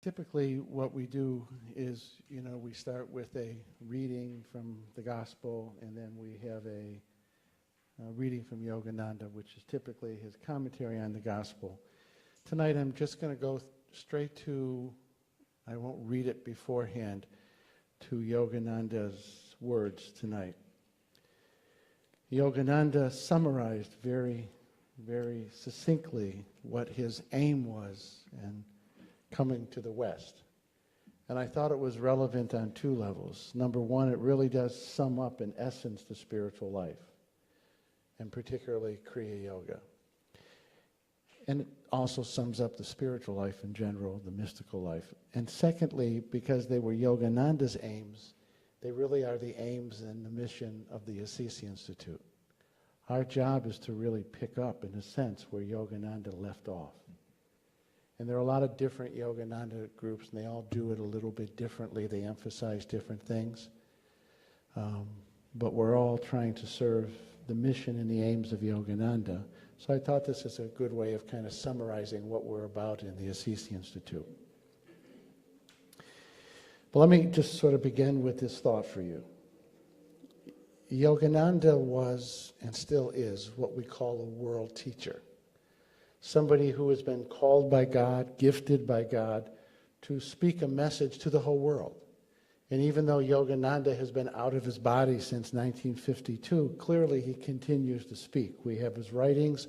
Typically, what we do is, we start with a reading from the gospel, and then we have a reading from Yogananda, which is typically his commentary on the gospel. Tonight, I'm just going to go straight to, I won't read it beforehand, to Yogananda's words tonight. Yogananda summarized very, very succinctly what his aim was and coming to the West. And I thought it was relevant on two levels. Number one, it really does sum up, in essence, the spiritual life, and particularly Kriya Yoga. And it also sums up the spiritual life in general, the mystical life. And secondly, because they were Yogananda's aims, they really are the aims and the mission of the Assisi Institute. Our job is to really pick up, in a sense, where Yogananda left off. And there are a lot of different Yogananda groups, and they all do it a little bit differently. They emphasize different things. But we're all trying to serve the mission and the aims of Yogananda. So I thought this is a good way of kind of summarizing what we're about in the Assisi Institute. But let me just sort of begin with this thought for you. Yogananda was, and still is, what we call a world teacher. Somebody who has been called by God, gifted by God, to speak a message to the whole world. And even though Yogananda has been out of his body since 1952, clearly he continues to speak. We have his writings.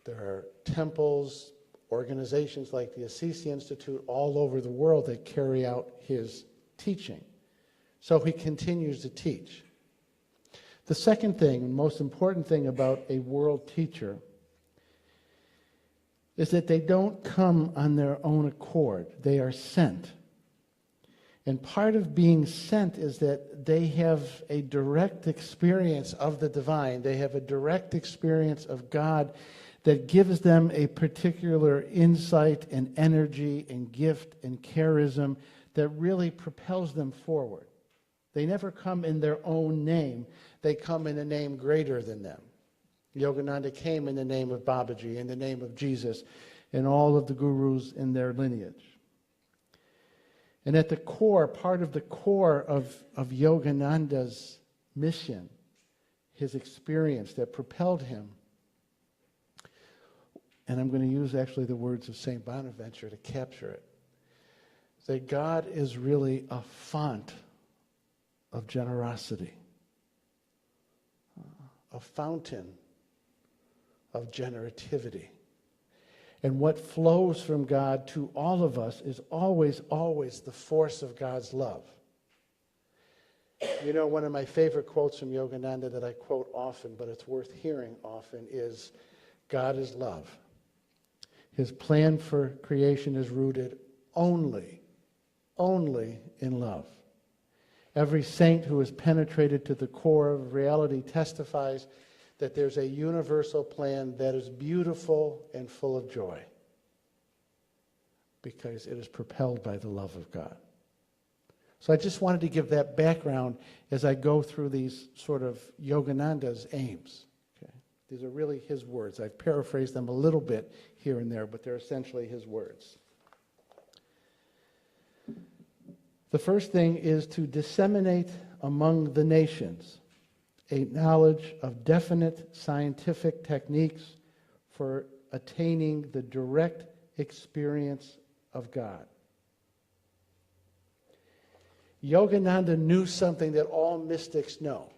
There are temples, organizations like the Assisi Institute all over the world that carry out his teaching. So he continues to teach. The second thing, and most important thing about a world teacher, is that they don't come on their own accord. They are sent. And part of being sent is that they have a direct experience of the divine. They have a direct experience of God that gives them a particular insight and energy and gift and charism that really propels them forward. They never come in their own name. They come in a name greater than them. Yogananda came in the name of Babaji, in the name of Jesus, and all of the gurus in their lineage. And at the core, part of the core of Yogananda's mission, his experience that propelled him, and I'm going to use actually the words of St. Bonaventure to capture it, that God is really a font of generosity, a fountain of generativity. And what flows from God to all of us is always, always the force of God's love. You know, one of my favorite quotes from Yogananda that I quote often, but it's worth hearing often, is God is love. His plan for creation is rooted only in love. Every saint who has penetrated to the core of reality testifies that there's a universal plan that is beautiful and full of joy because it is propelled by the love of God. So I just wanted to give that background as I go through these sort of Yogananda's aims. Okay? These are really his words. I've paraphrased them a little bit here and there, but they're essentially his words. The first thing is to disseminate among the nations a knowledge of definite scientific techniques for attaining the direct experience of God. Yogananda knew something that all mystics know,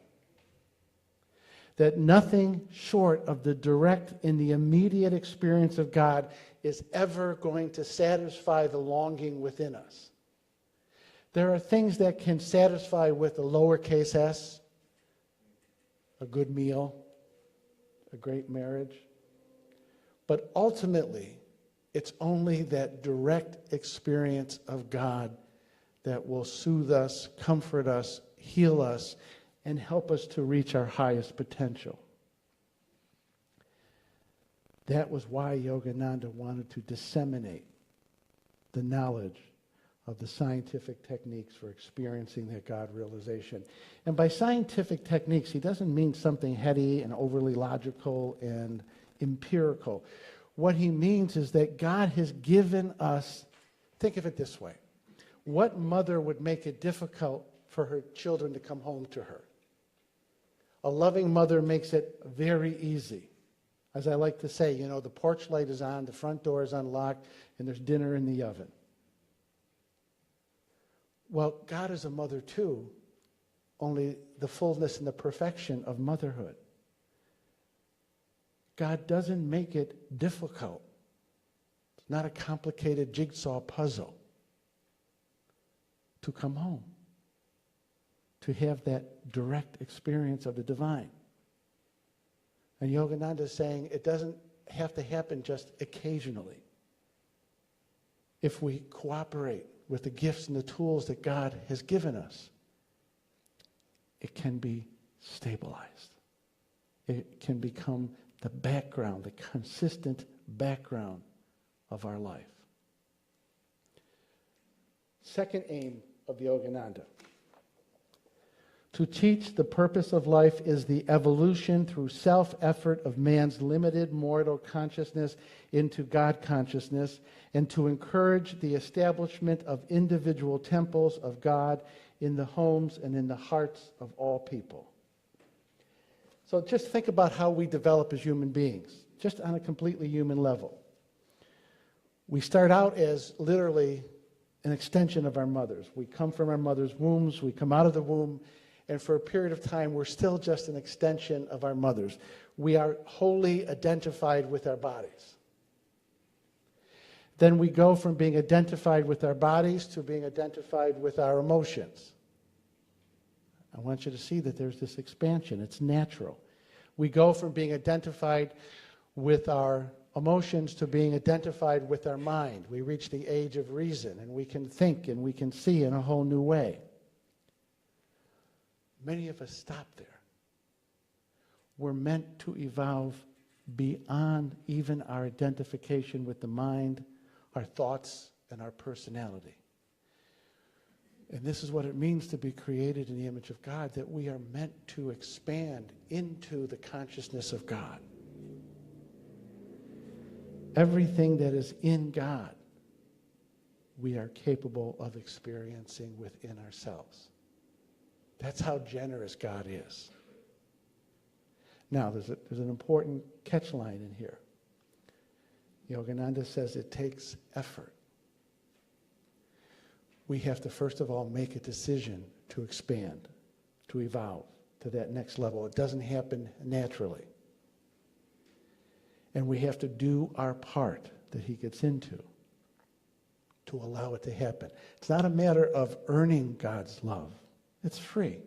that nothing short of the direct and the immediate experience of God is ever going to satisfy the longing within us. There are things that can satisfy with a lowercase s, a good meal, a great marriage. But ultimately, it's only that direct experience of God that will soothe us, comfort us, heal us, and help us to reach our highest potential. That was why Yogananda wanted to disseminate the knowledge of the scientific techniques for experiencing that God realization. And by scientific techniques, he doesn't mean something heady and overly logical and empirical. What he means is that God has given us Think of it this way. What mother would make it difficult for her children to come home to her? A loving mother makes it very easy. As I like to say, the porch light is on, the front door is unlocked, and there's dinner in the oven. Well, God is a mother too, only the fullness and the perfection of motherhood. God doesn't make it difficult. It's not a complicated jigsaw puzzle to come home, to have that direct experience of the divine. And Yogananda is saying it doesn't have to happen just occasionally. If we cooperate with the gifts and the tools that God has given us, it can be stabilized. It can become the background, the consistent background of our life. Second aim of Yogananda. To teach the purpose of life is the evolution through self-effort of man's limited mortal consciousness into God consciousness, and to encourage the establishment of individual temples of God in the homes and in the hearts of all people. So just think about how we develop as human beings, just on a completely human level. We start out as literally an extension of our mothers. We come from our mother's wombs, we come out of the womb, and for a period of time, we're still just an extension of our mothers. We are wholly identified with our bodies. Then we go from being identified with our bodies to being identified with our emotions. I want you to see that there's this expansion. It's natural. We go from being identified with our emotions to being identified with our mind. We reach the age of reason, and we can think and we can see in a whole new way. Many of us stop there. We're meant to evolve beyond even our identification with the mind, our thoughts, and our personality. And this is what it means to be created in the image of God, that we are meant to expand into the consciousness of God. Everything that is in God, we are capable of experiencing within ourselves. That's how generous God is. Now, there's an important catch line in here. Yogananda says it takes effort. We have to, first of all, make a decision to expand, to evolve to that next level. It doesn't happen naturally. And we have to do our part that he gets into to allow it to happen. It's not a matter of earning God's love. It's free.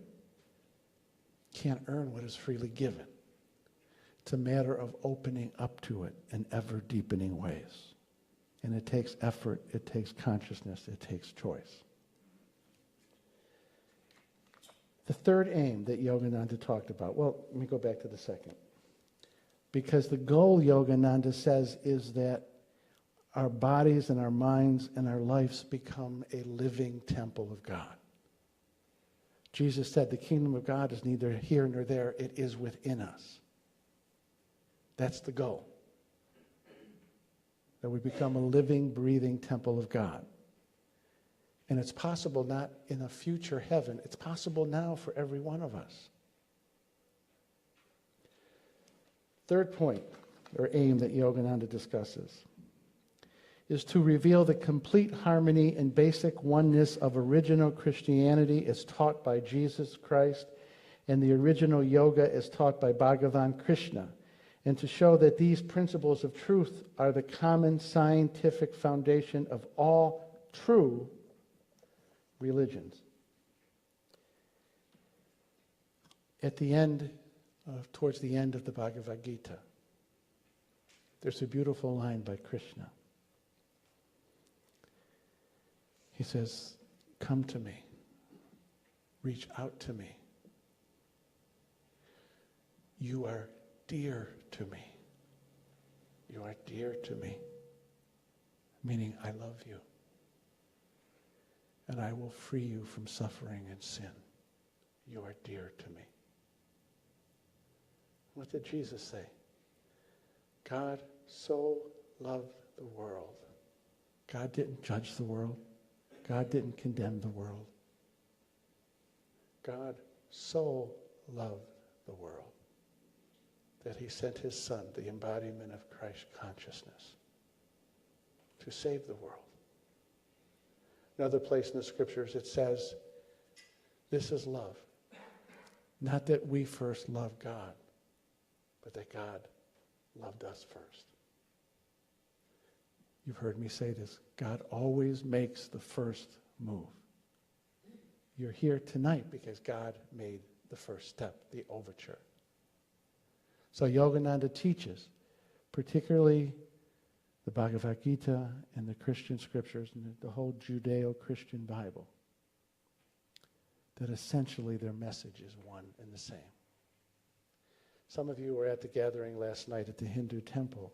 Can't earn what is freely given. It's a matter of opening up to it in ever deepening ways. And it takes effort, it takes consciousness, it takes choice. The third aim that Yogananda talked about, well, let me go back to the second. Because the goal, Yogananda says, is that our bodies and our minds and our lives become a living temple of God. Jesus said the kingdom of God is neither here nor there, it is within us. That's the goal. That we become a living, breathing temple of God. And it's possible not in a future heaven, it's possible now for every one of us. Third point, or aim that Yogananda discusses, is to reveal the complete harmony and basic oneness of original Christianity as taught by Jesus Christ and the original yoga as taught by Bhagavan Krishna, and to show that these principles of truth are the common scientific foundation of all true religions. Towards the end of the Bhagavad Gita, there's a beautiful line by Krishna. He says, "Come to me. Reach out to me. You are dear to me. You are dear to me." Meaning, I love you. And I will free you from suffering and sin. You are dear to me. What did Jesus say? God so loved the world. God didn't judge the world. God didn't condemn the world. God so loved the world that he sent his Son, the embodiment of Christ consciousness, to save the world. Another place in the scriptures it says, this is love. Not that we first loved God, but that God loved us first. You've heard me say this. God always makes the first move. You're here tonight because God made the first step, the overture. So Yogananda teaches, particularly the Bhagavad Gita and the Christian scriptures and the whole Judeo-Christian Bible, that essentially their message is one and the same. Some of you were at the gathering last night at the Hindu temple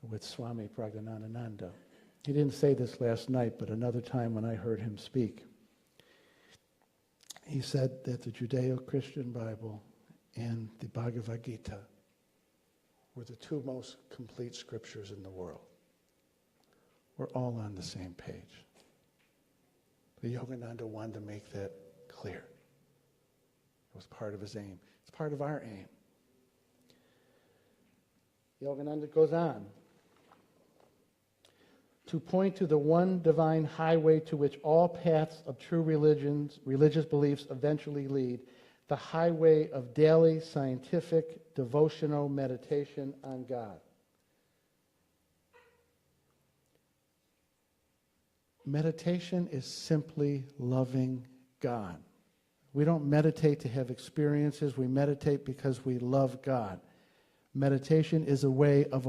with Swami Pragyanananda. He didn't say this last night, but another time when I heard him speak, he said that the Judeo-Christian Bible and the Bhagavad Gita were the two most complete scriptures in the world. We're all on the same page. The Yogananda wanted to make that clear. It was part of his aim. It's part of our aim. Yogananda goes on to point to the one divine highway to which all paths of true religious beliefs eventually lead, the highway of daily scientific devotional meditation on God. Meditation is simply loving God. We don't meditate to have experiences. We meditate because we love God. Meditation is a way of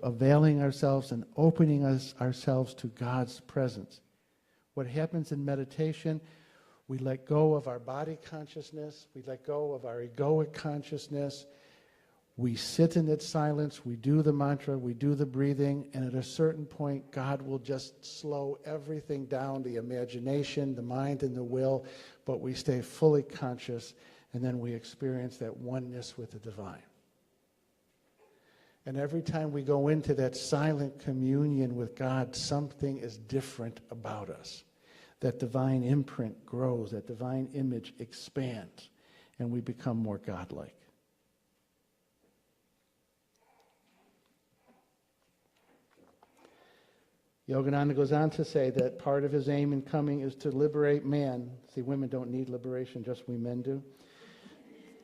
availing ourselves and opening ourselves to God's presence. What happens in meditation, we let go of our body consciousness. We let go of our egoic consciousness. We sit in that silence. We do the mantra. We do the breathing. And at a certain point, God will just slow everything down, the imagination, the mind, and the will. But we stay fully conscious, and then we experience that oneness with the divine. And every time we go into that silent communion with God, something is different about us. That divine imprint grows, that divine image expands, and we become more godlike. Yogananda goes on to say that part of his aim in coming is to liberate man. See, women don't need liberation, just we men do.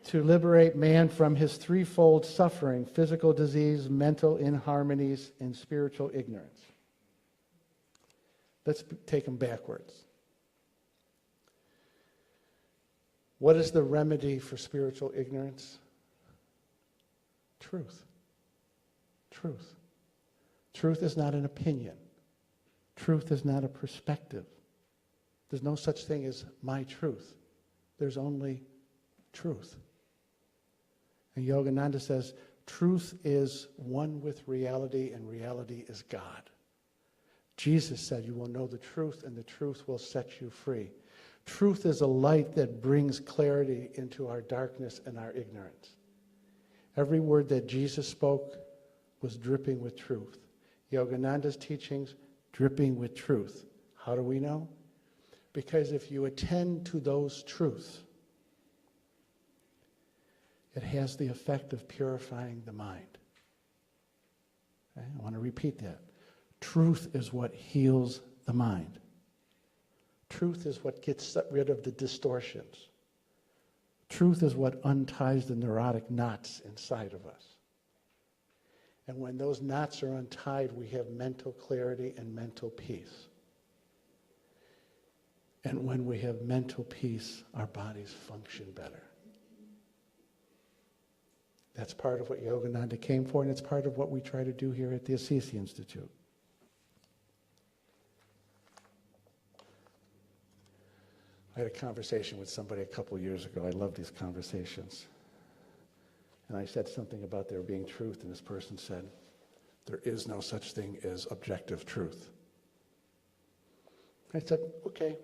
To liberate man from his threefold suffering: physical disease, mental inharmonies, and spiritual ignorance. Let's take them backwards. What is the remedy for spiritual ignorance? Truth. Truth. Truth is not an opinion. Truth is not a perspective. There's no such thing as my truth. There's only truth. And Yogananda says, truth is one with reality, and reality is God. Jesus said, you will know the truth, and the truth will set you free. Truth is a light that brings clarity into our darkness and our ignorance. Every word that Jesus spoke was dripping with truth. Yogananda's teachings, dripping with truth. How do we know? Because if you attend to those truths, it has the effect of purifying the mind. Okay? I want to repeat that. Truth is what heals the mind. Truth is what gets rid of the distortions. Truth is what unties the neurotic knots inside of us. And when those knots are untied, we have mental clarity and mental peace. And when we have mental peace, our bodies function better. That's part of what Yogananda came for, and it's part of what we try to do here at the Assisi Institute. I had a conversation with somebody a couple years ago. I love these conversations. And I said something about there being truth, and this person said, there is no such thing as objective truth. I said, okay.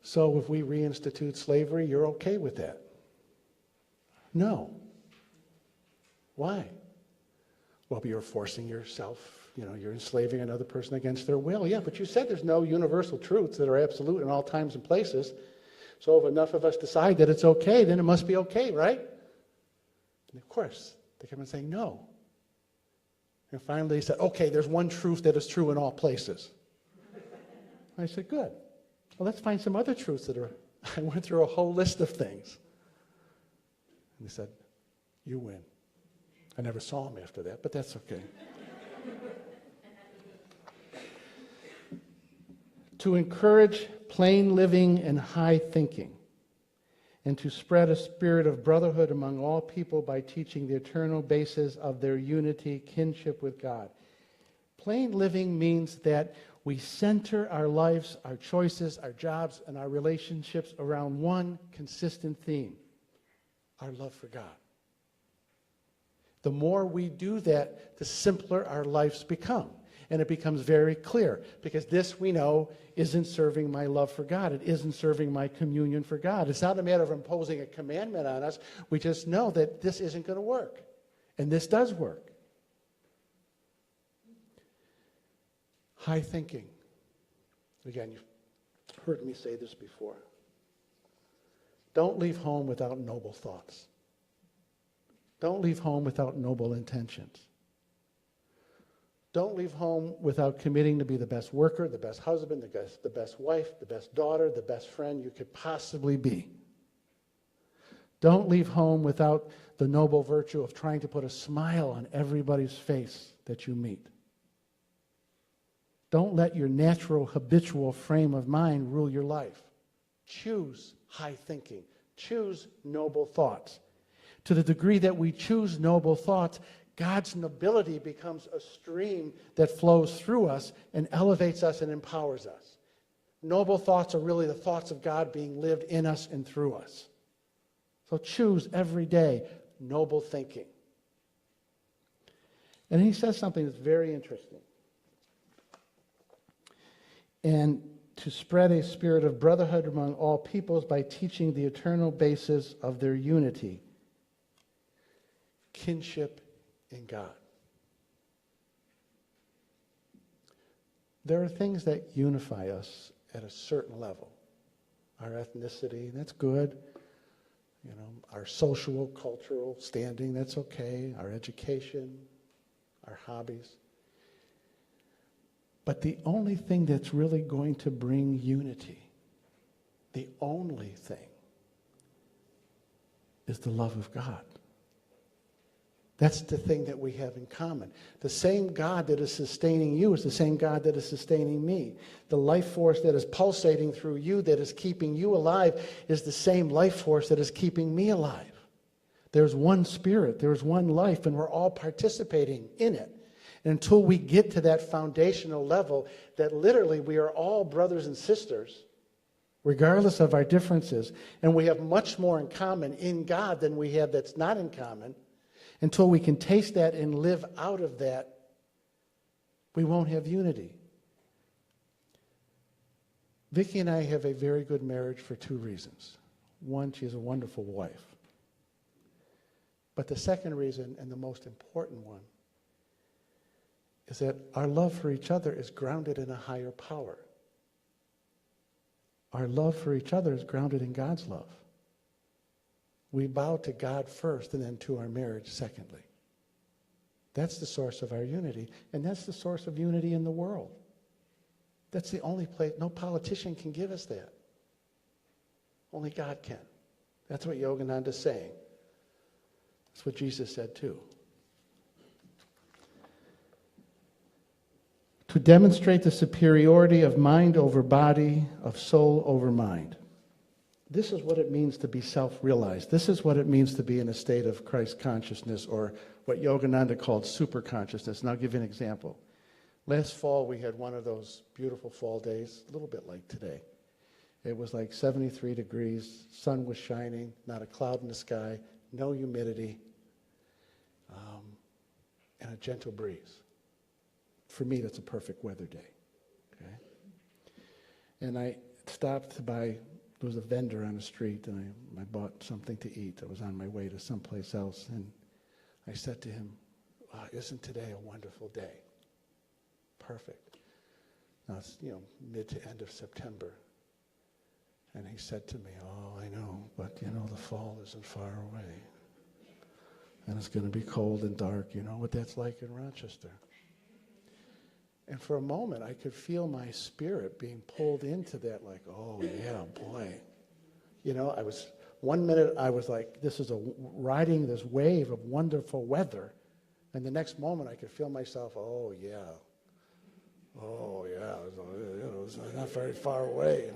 So if we reinstitute slavery, you're okay with that? No. Why? Well, you're forcing yourself you're enslaving another person against their will. Yeah, but you said there's no universal truths that are absolute in all times and places. So if enough of us decide that it's okay, then it must be okay, right? And of course, they kept on saying no. And finally they said, okay, there's one truth that is true in all places. I said, good. Well, let's find some other truths that are... I went through a whole list of things. And they said, you win. I never saw him after that, but that's okay. To encourage plain living and high thinking, and to spread a spirit of brotherhood among all people by teaching the eternal basis of their unity, kinship with God. Plain living means that we center our lives, our choices, our jobs, and our relationships around one consistent theme: our love for God. The more we do that, the simpler our lives become. And it becomes very clear, because this, we know, isn't serving my love for God. It isn't serving my communion for God. It's not a matter of imposing a commandment on us. We just know that this isn't going to work. And this does work. High thinking. Again, you've heard me say this before. Don't leave home without noble thoughts. Don't leave home without noble intentions. Don't leave home without committing to be the best worker, the best husband, the best wife, the best daughter, the best friend you could possibly be. Don't leave home without the noble virtue of trying to put a smile on everybody's face that you meet. Don't let your natural, habitual frame of mind rule your life. Choose high thinking. Choose noble thoughts. To the degree that we choose noble thoughts, God's nobility becomes a stream that flows through us and elevates us and empowers us. Noble thoughts are really the thoughts of God being lived in us and through us. So choose every day noble thinking. And he says something that's very interesting. And to spread a spirit of brotherhood among all peoples by teaching the eternal basis of their unity, kinship in God. There are things that unify us at a certain level. Our ethnicity, that's good. Our social, cultural standing, that's okay. Our education, our hobbies. But the only thing that's really going to bring unity, the only thing, is the love of God. That's the thing that we have in common. The same God that is sustaining you is the same God that is sustaining me. The life force that is pulsating through you, that is keeping you alive, is the same life force that is keeping me alive. There's one spirit, there's one life, and we're all participating in it. And until we get to that foundational level, that literally we are all brothers and sisters, regardless of our differences, and we have much more in common in God than we have that's not in common. Until we can taste that and live out of that, we won't have unity. Vicki and I have a very good marriage for two reasons. One, she's a wonderful wife. But the second reason, and the most important one, is that our love for each other is grounded in a higher power. Our love for each other is grounded in God's love. We bow to God first and then to our marriage secondly. That's the source of our unity, and that's the source of unity in the world. That's the only place, no politician can give us that. Only God can. That's what Yogananda's saying. That's what Jesus said too. To demonstrate the superiority of mind over body, of soul over mind. This is what it means to be self-realized. This is what it means to be in a state of Christ consciousness, or what Yogananda called super consciousness. And I'll give you an example. Last fall, we had one of those beautiful fall days, a little bit like today. It was like 73 degrees, sun was shining, not a cloud in the sky, no humidity, and a gentle breeze. For me, that's a perfect weather day. Okay? And I stopped to buy. There was a vendor on the street, and I bought something to eat. I was on my way to someplace else, and I said to him, isn't today a wonderful day? perfect. Now it's, mid to end of September. And he said to me, oh, I know, but the fall isn't far away. And it's going to be cold and dark. You know what that's like in Rochester. And for a moment, I could feel my spirit being pulled into that, like, oh, yeah, boy. One minute I was like, this is riding this wave of wonderful weather. And the next moment I could feel myself, oh, yeah, it's not very far away.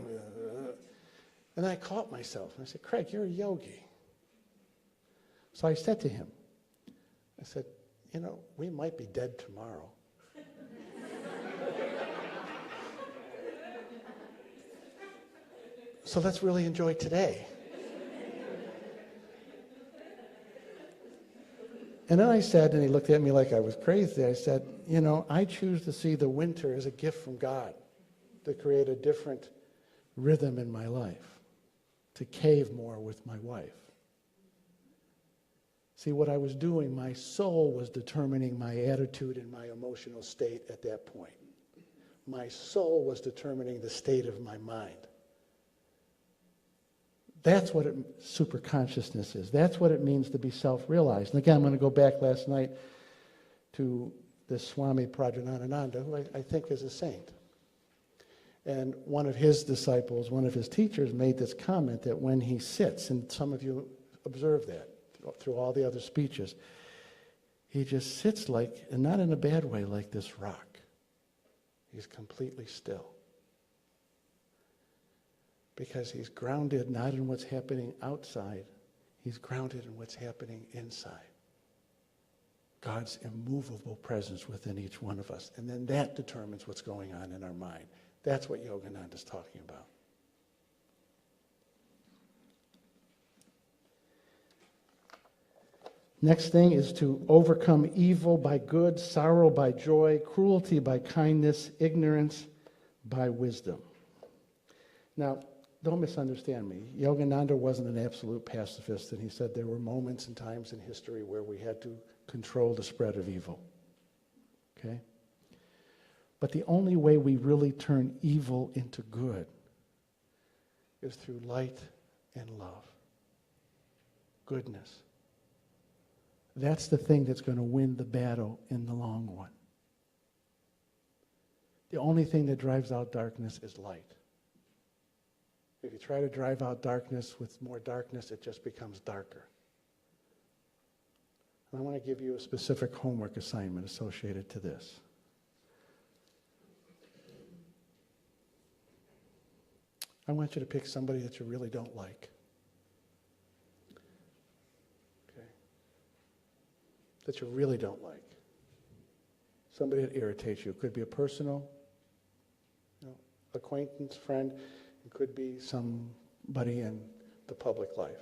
And I caught myself, and I said, Craig, you're a yogi. So I said to him, I said, we might be dead tomorrow. So let's really enjoy today. And then I said, and he looked at me like I was crazy, I said, I choose to see the winter as a gift from God to create a different rhythm in my life, to cave more with my wife. See, what I was doing, my soul was determining my attitude and my emotional state at that point. My soul was determining the state of my mind. That's what super consciousness is. That's what it means to be self-realized. And again, I'm going to go back last night to this Swami Prajanananda, who I think is a saint. And one of his disciples, one of his teachers, made this comment that when he sits, and some of you observe that through all the other speeches, he just sits like, and not in a bad way, like this rock. He's completely still. Because he's grounded not in what's happening outside, he's grounded in what's happening inside. God's immovable presence within each one of us. And then that determines what's going on in our mind. That's what Yogananda is talking about. Next thing is to overcome evil by good, sorrow by joy, cruelty by kindness, ignorance by wisdom. Now, don't misunderstand me. Yogananda wasn't an absolute pacifist, and he said there were moments and times in history where we had to control the spread of evil. Okay? But the only way we really turn evil into good is through light and love. Goodness. That's the thing that's going to win the battle in the long run. The only thing that drives out darkness is light. If you try to drive out darkness with more darkness, it just becomes darker. And I want to give you a specific homework assignment associated to this. I want you to pick somebody that you really don't like. Okay? That you really don't like. Somebody that irritates you. It could be a personal acquaintance, friend. It could be somebody in the public life.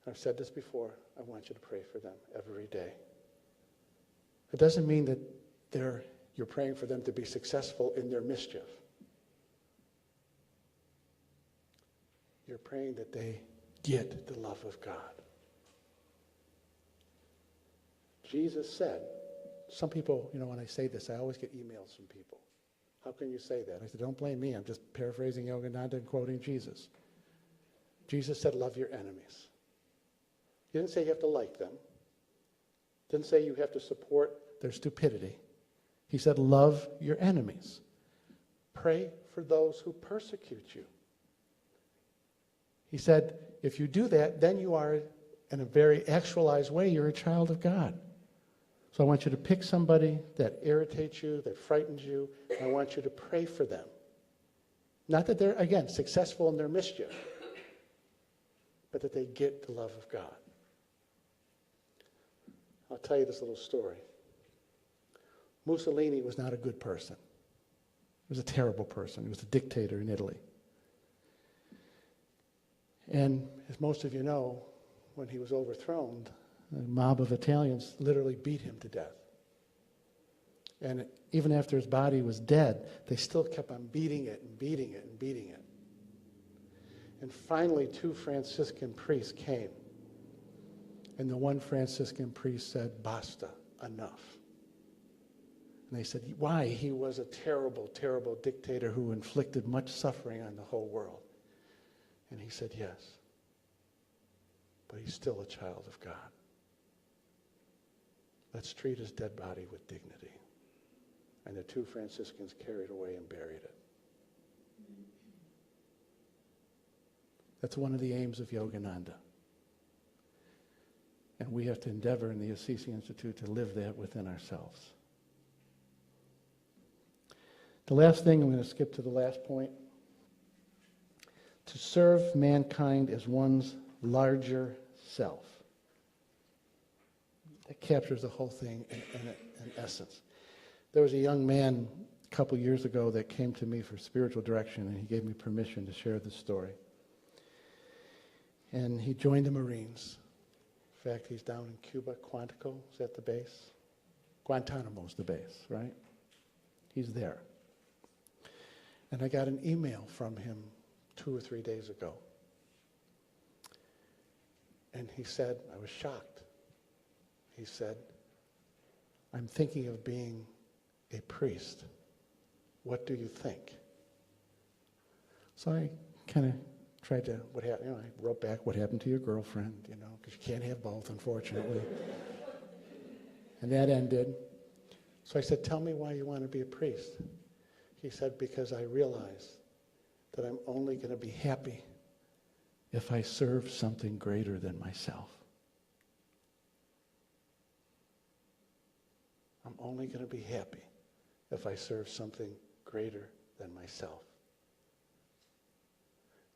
I've said this before. I want you to pray for them every day. It doesn't mean that you're praying for them to be successful in their mischief. You're praying that they get the love of God. Jesus said, some people, when I say this, I always get emails from people. How can you say that? I said, don't blame me. I'm just paraphrasing Yogananda and quoting Jesus. Jesus said, love your enemies. He didn't say you have to like them. Didn't say you have to support their stupidity. He said, love your enemies. Pray for those who persecute you. He said, if you do that, then you are, in a very actualized way, you're a child of God. So I want you to pick somebody that irritates you, that frightens you, and I want you to pray for them. Not that they're, again, successful in their mischief, but that they get the love of God. I'll tell you this little story. Mussolini was not a good person. He was a terrible person. He was a dictator in Italy. And as most of you know, when he was overthrown, a mob of Italians literally beat him to death. And even after his body was dead, they still kept on beating it and beating it and beating it. And finally, 2 Franciscan priests came. And the one Franciscan priest said, basta, enough. And they said, why? He was a terrible, terrible dictator who inflicted much suffering on the whole world. And he said, yes, but he's still a child of God. Let's treat his dead body with dignity. And the two Franciscans carried away and buried it. That's one of the aims of Yogananda. And we have to endeavor in the Assisi Institute to live that within ourselves. The last thing, I'm going to skip to the last point. To serve mankind as one's larger self. That captures the whole thing in essence. There was a young man a couple years ago that came to me for spiritual direction, and he gave me permission to share this story. And he joined the Marines. In fact, he's down in Cuba. Quantico, is that the base? Guantanamo's the base, right? He's there. And I got an email from him 2 or 3 days ago. And he said, I was shocked. He said, I'm thinking of being a priest. What do you think? So I kind of tried to, I wrote back, what happened to your girlfriend, because you can't have both, unfortunately. And that ended. So I said, tell me why you want to be a priest. He said, because I realize that I'm only going to be happy if I serve something greater than myself. I'm only going to be happy if I serve something greater than myself.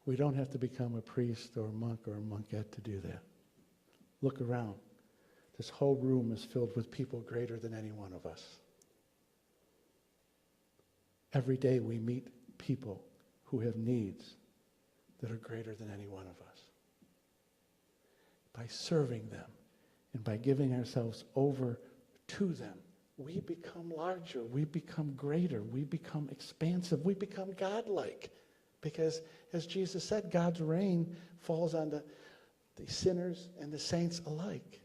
We don't have to become a priest or a monk or a monkette to do that. Look around. This whole room is filled with people greater than any one of us. Every day we meet people who have needs that are greater than any one of us. By serving them and by giving ourselves over to them, we become larger, we become greater, we become expansive, we become godlike. Because, as Jesus said, God's rain falls on the sinners and the saints alike.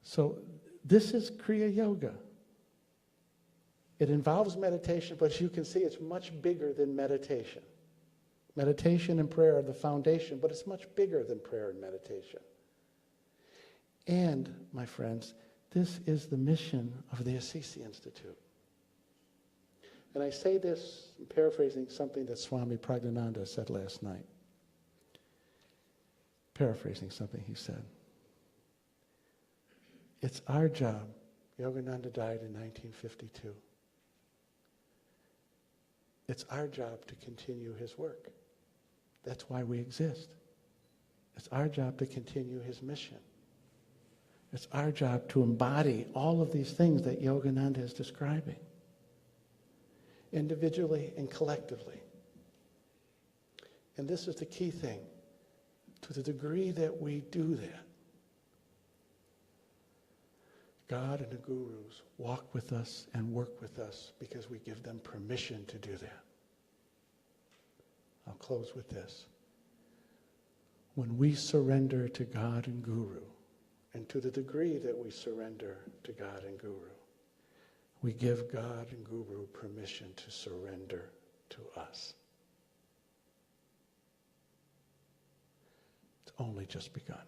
So, this is Kriya Yoga. It involves meditation, but as you can see, it's much bigger than meditation. Meditation and prayer are the foundation, but it's much bigger than prayer and meditation. And, my friends, this is the mission of the Assisi Institute. And I say this, paraphrasing something that Swami Pragyananda said last night. Paraphrasing something he said. It's our job. Yogananda died in 1952. It's our job to continue his work. That's why we exist. It's our job to continue his mission. It's our job to embody all of these things that Yogananda is describing, individually and collectively. And this is the key thing. To the degree that we do that, God and the gurus walk with us and work with us because we give them permission to do that. I'll close with this. When we surrender to God and Guru, and to the degree that we surrender to God and Guru, we give God and Guru permission to surrender to us. It's only just begun.